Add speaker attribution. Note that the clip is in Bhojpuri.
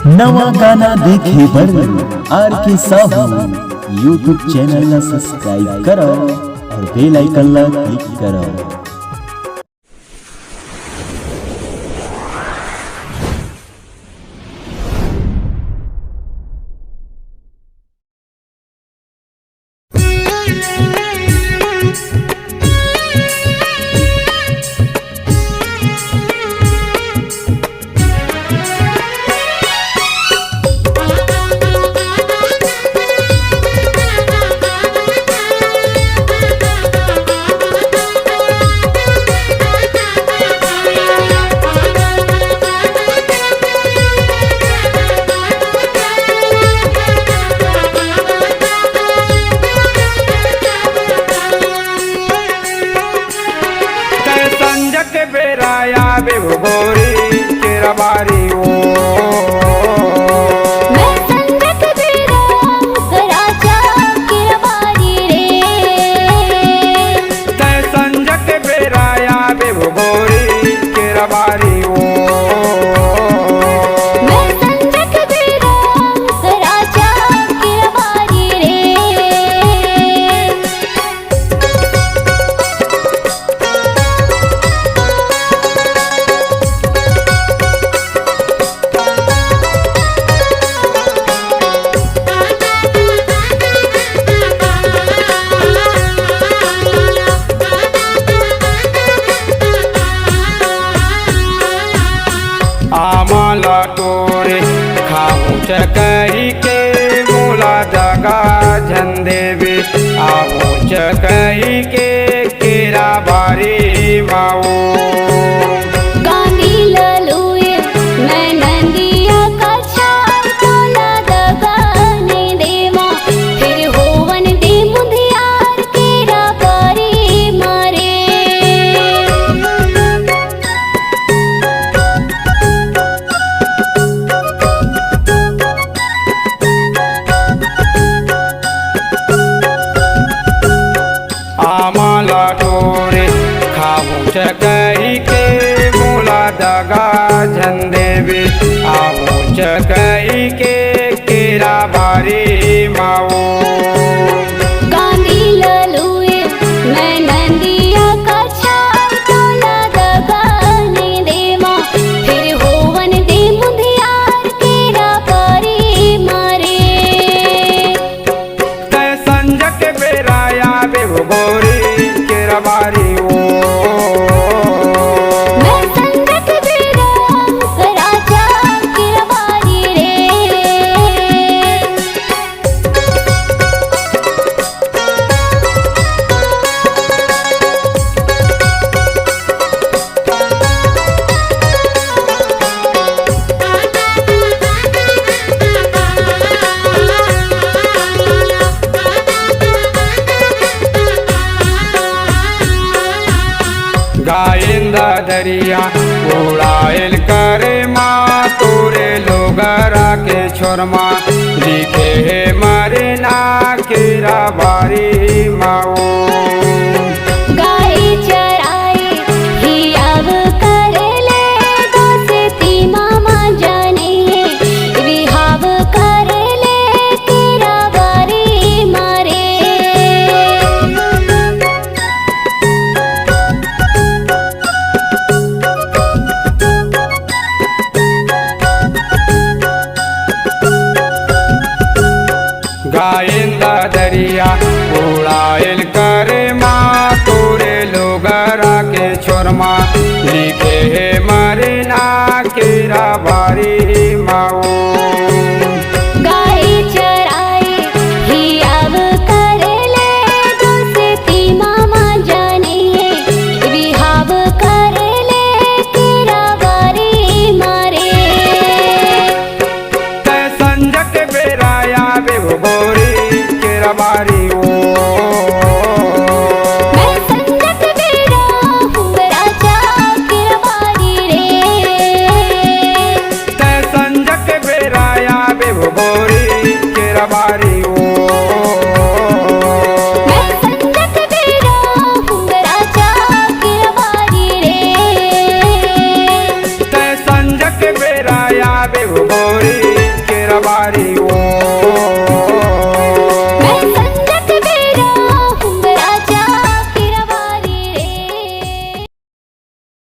Speaker 1: नवा गाना देखे बर आर के साहू यूट्यूब चैनल ला सब्सक्राइब करो और बेल आइकन ला क्लिक करो।
Speaker 2: बेराया बेगोरी तेरा बारी ओ
Speaker 3: मैं संगत बेरा कराचा तेरा बारी रे
Speaker 2: तै संजक बेराया बेगोरी तेरा बारी ओ
Speaker 3: मैं संगत बेरा कराचा तेरा बारी रे।
Speaker 2: आमाला तोरे खाऊं चकही के मोला जगा झंडे बे आवो चकही के केरा बारी माओ
Speaker 3: गांधी ललुए मैं नंदिया का छाप तोला दगाने देवा फिर होवन दे मुंधियार केरा बारी मारे।
Speaker 2: आमाला तोरे खाऊं चकही के मोला दगा झंडे बे आवो चकही के केरा बारी माओ
Speaker 3: गांधी ललुए मैं नंदिया का छाप तोला दगाने देवा फिर होवन दे मुंधियार केरा बारी मारे।
Speaker 2: तै संजक बेराया बेगोरी केरा बारी ओ
Speaker 3: मैं संगत बेरा कराचा तेरा बारी रे।
Speaker 2: गायंदा दरिया उड़ायल करे माँ तोरे लोगरा के छोरमा दिखे है मारे ना केरा बारी माओ
Speaker 3: गाय चराए हियाव करे ले दोस्ती मामा जाने विहाव करे ले तेरा बारी मारे।
Speaker 2: गायंदा दरिया उड़ायल करे माँ तोरे लोगरा के छोरमा लिखे है मारे ना केरा बारी माओ।